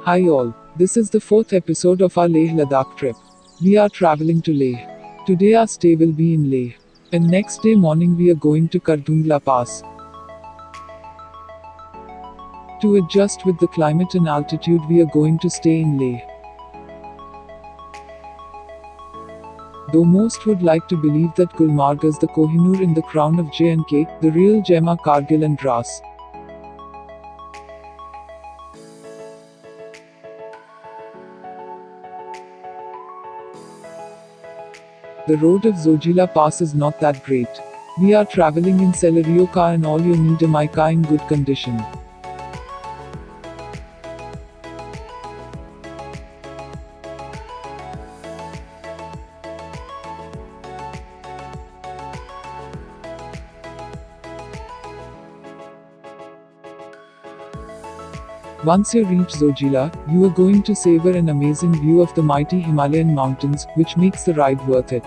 Hi all, this is the fourth episode of our Leh Ladakh trip. We are traveling to Leh. Today our stay will be in Leh. And next day morning we are going to Kardungla Pass. To adjust with the climate and altitude we are going to stay in Leh. Though most would like to believe that Gulmarg is the Kohinoor in the crown of J&K, the real gem are Kargil and Dras. The road of Zojilla Pass is not that great. We are traveling in Celerio car and all you need a mica in good condition. Once you reach Zojilla, you are going to savor an amazing view of the mighty Himalayan mountains, which makes the ride worth it.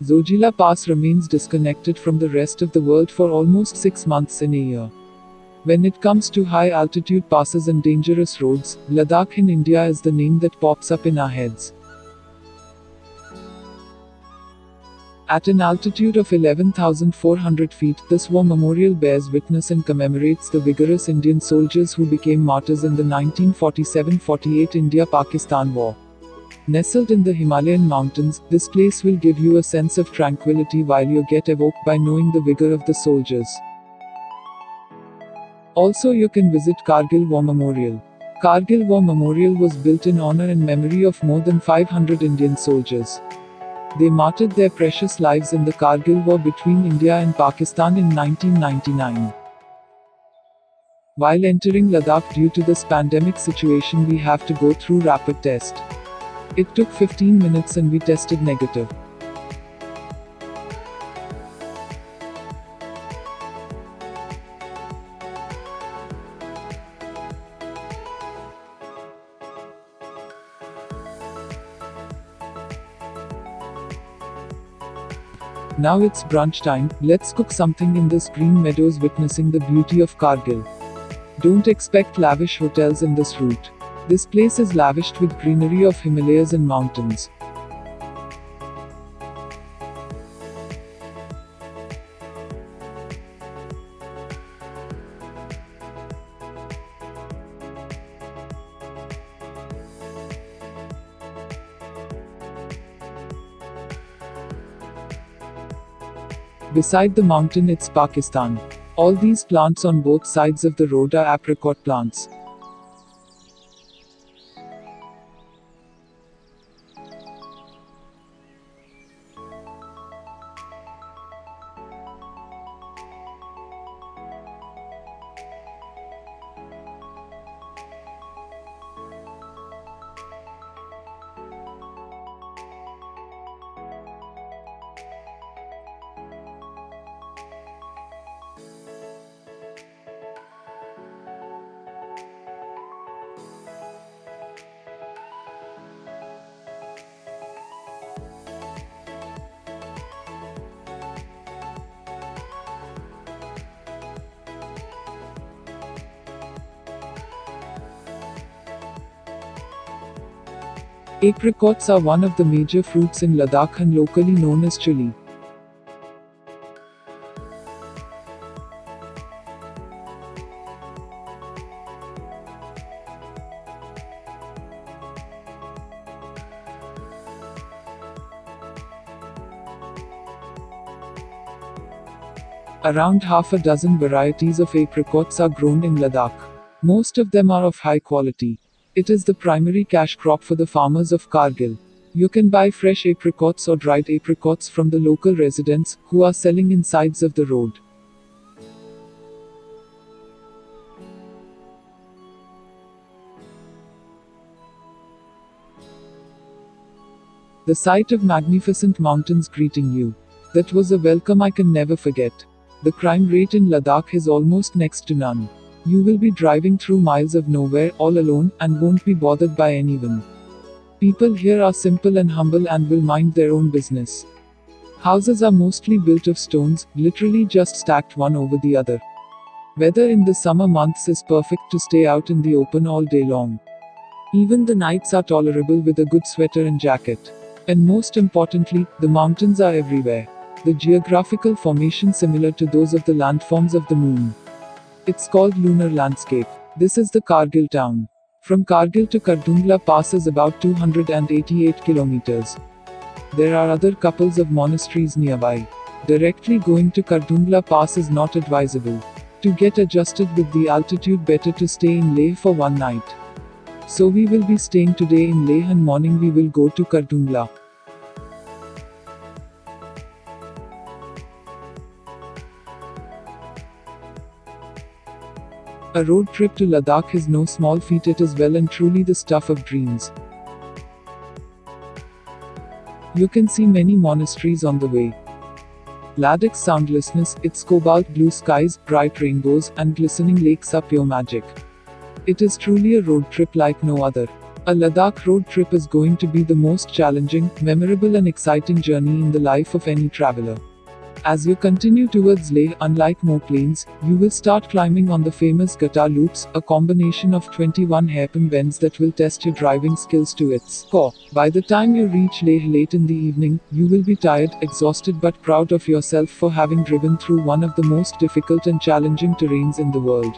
Zojilla Pass remains disconnected from the rest of the world for almost 6 months in a year. When it comes to high altitude passes and dangerous roads, Ladakh in India is the name that pops up in our heads. At an altitude of 11,400 feet, this war memorial bears witness and commemorates the vigorous Indian soldiers who became martyrs in the 1947-48 India-Pakistan War. Nestled in the Himalayan mountains, this place will give you a sense of tranquility while you get evoked by knowing the vigor of the soldiers. Also you can visit Kargil War Memorial. Kargil War Memorial was built in honor and memory of more than 500 Indian soldiers. They martyred their precious lives in the Kargil War between India and Pakistan in 1999. While entering Ladakh due to this pandemic situation we have to go through rapid test. It took 15 minutes and we tested negative. Now it's brunch time, let's cook something in this green meadows witnessing the beauty of Kargil. Don't expect lavish hotels in this route. This place is lavished with greenery of Himalayas and mountains. Beside the mountain it's Pakistan. All these plants on both sides of the road are apricot plants. Apricots are one of the major fruits in Ladakh and locally known as chili. Around half a dozen varieties of apricots are grown in Ladakh. Most of them are of high quality. It is the primary cash crop for the farmers of Kargil. You can buy fresh apricots or dried apricots from the local residents, who are selling in sides of the road. The sight of magnificent mountains greeting you. That was a welcome I can never forget. The crime rate in Ladakh is almost next to none. You will be driving through miles of nowhere, all alone, and won't be bothered by anyone. People here are simple and humble and will mind their own business. Houses are mostly built of stones, literally just stacked one over the other. Weather in the summer months is perfect to stay out in the open all day long. Even the nights are tolerable with a good sweater and jacket. And most importantly, the mountains are everywhere. The geographical formation similar to those of the landforms of the moon. It's called lunar landscape. This is the Kargil town. From Kargil to Kardungla Pass is about 288 kilometers. There are other couples of monasteries nearby. Directly going to Kardungla Pass is not advisable. To get adjusted with the altitude, better to stay in Leh for one night. So we will be staying today in Leh and morning we will go to Kardungla. A road trip to Ladakh is no small feat, it is well and truly the stuff of dreams. You can see many monasteries on the way. Ladakh's soundlessness, its cobalt blue skies, bright rainbows, and glistening lakes are pure magic. It is truly a road trip like no other. A Ladakh road trip is going to be the most challenging, memorable and exciting journey in the life of any traveler. As you continue towards Leh, unlike more plains, you will start climbing on the famous Gata loops, a combination of 21 hairpin bends that will test your driving skills to its core. By the time you reach Leh late in the evening, you will be tired, exhausted but proud of yourself for having driven through one of the most difficult and challenging terrains in the world.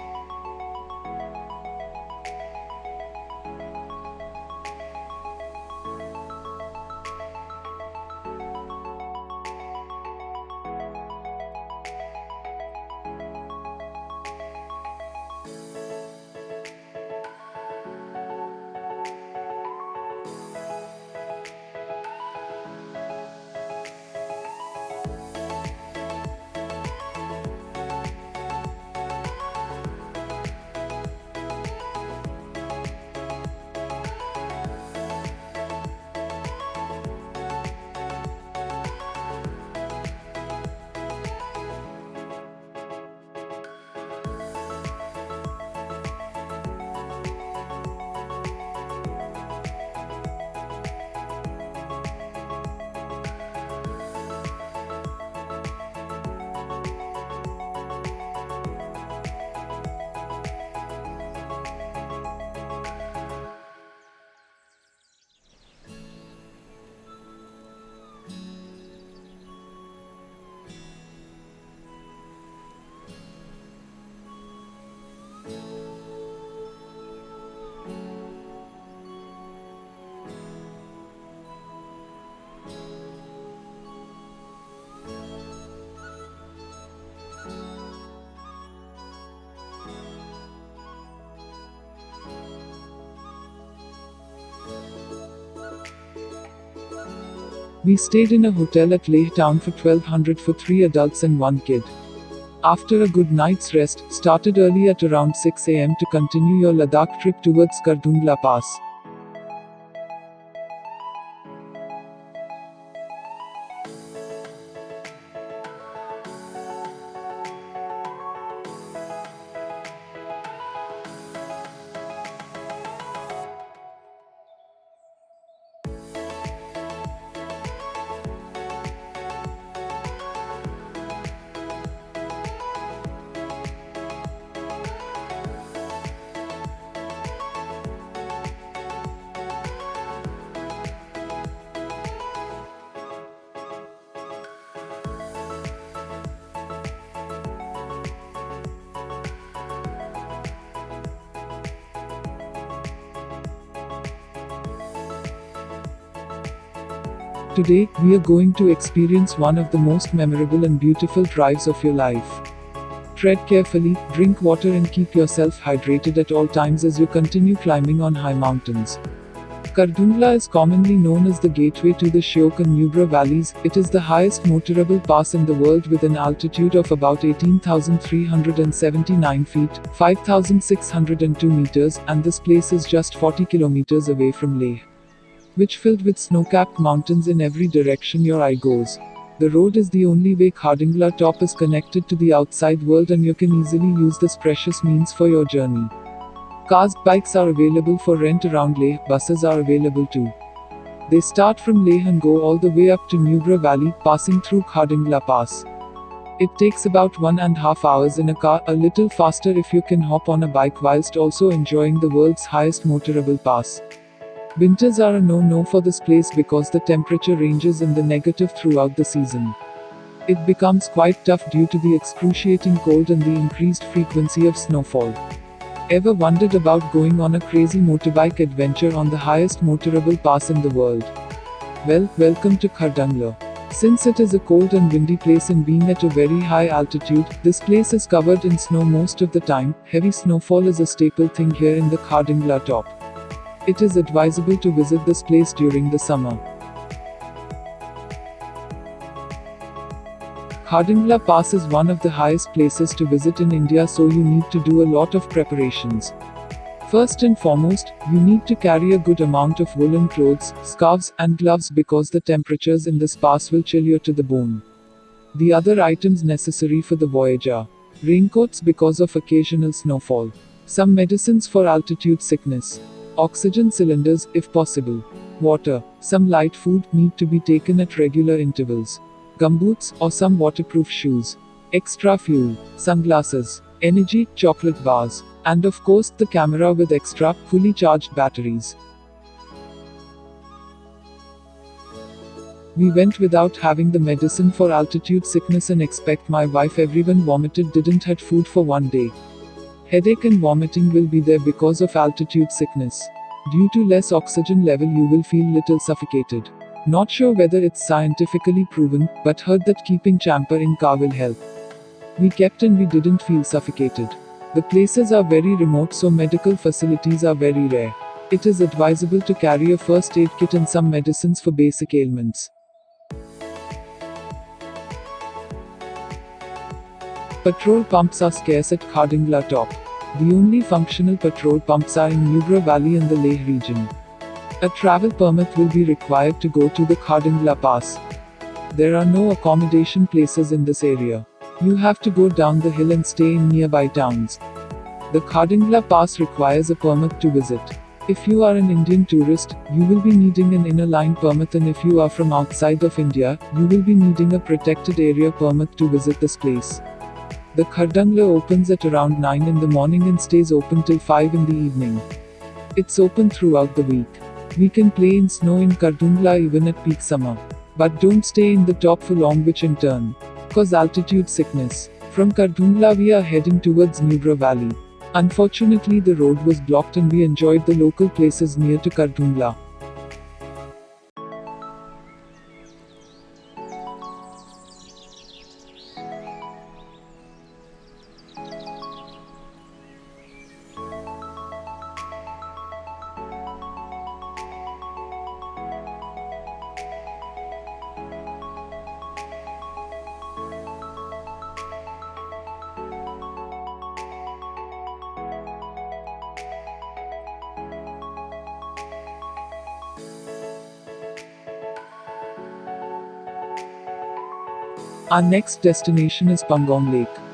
We stayed in a hotel at Leh town for 1200 for 3 adults and 1 kid. After a good night's rest, started early at around 6 am to continue your Ladakh trip towards Kardungla Pass. Today, we are going to experience one of the most memorable and beautiful drives of your life. Tread carefully, drink water and keep yourself hydrated at all times as you continue climbing on high mountains. Kardungla is commonly known as the gateway to the Shyok and Nubra valleys. It is the highest motorable pass in the world with an altitude of about 18,379 feet, 5,602 meters, and this place is just 40 kilometers away from Leh, which filled with snow-capped mountains in every direction your eye goes. The road is the only way Kardungla top is connected to the outside world, and you can easily use this precious means for your journey. Cars, bikes are available for rent around Leh, buses are available too. They start from Leh and go all the way up to Nubra Valley, passing through Kardungla Pass. It takes about 1.5 hours in a car, a little faster if you can hop on a bike whilst also enjoying the world's highest motorable pass. Winters are a no-no for this place because the temperature ranges in the negative throughout the season. It becomes quite tough due to the excruciating cold and the increased frequency of snowfall. Ever wondered about going on a crazy motorbike adventure on the highest motorable pass in the world? Well, welcome to Khardung. Since it is a cold and windy place and being at a very high altitude, this place is covered in snow most of the time. Heavy snowfall is a staple thing here in the Khardungla top. It is advisable to visit this place during the summer. Khardungla Pass is one of the highest places to visit in India, so you need to do a lot of preparations. First and foremost, you need to carry a good amount of woolen clothes, scarves, and gloves because the temperatures in this pass will chill you to the bone. The other items necessary for the voyage are raincoats because of occasional snowfall, some medicines for altitude sickness, oxygen cylinders if possible, water, some light food need to be taken at regular intervals, gumboots or some waterproof shoes, extra fuel, sunglasses, energy, chocolate bars, and of course the camera with extra, fully charged batteries. We went without having the medicine for altitude sickness and expect my wife everyone vomited didn't had food for one day. Headache and vomiting will be there because of altitude sickness. Due to less oxygen level you will feel little suffocated. Not sure whether it's scientifically proven, but heard that keeping champer in car will help. We kept and we didn't feel suffocated. The places are very remote, so medical facilities are very rare. It is advisable to carry a first aid kit and some medicines for basic ailments. Petrol pumps are scarce at Khardungla top. The only functional petrol pumps are in Nubra Valley and the Leh region. A travel permit will be required to go to the Khardungla Pass. There are no accommodation places in this area. You have to go down the hill and stay in nearby towns. The Khardungla Pass requires a permit to visit. If you are an Indian tourist, you will be needing an inner line permit, and if you are from outside of India, you will be needing a protected area permit to visit this place. The Khardungla opens at around 9 in the morning and stays open till 5 in the evening. It's open throughout the week. We can play in snow in Khardungla even at peak summer. But don't stay in the top for long, which in turn cause altitude sickness. From Khardungla we are heading towards Nubra Valley. Unfortunately the road was blocked and we enjoyed the local places near to Kardungla. Our next destination is Pangong Lake.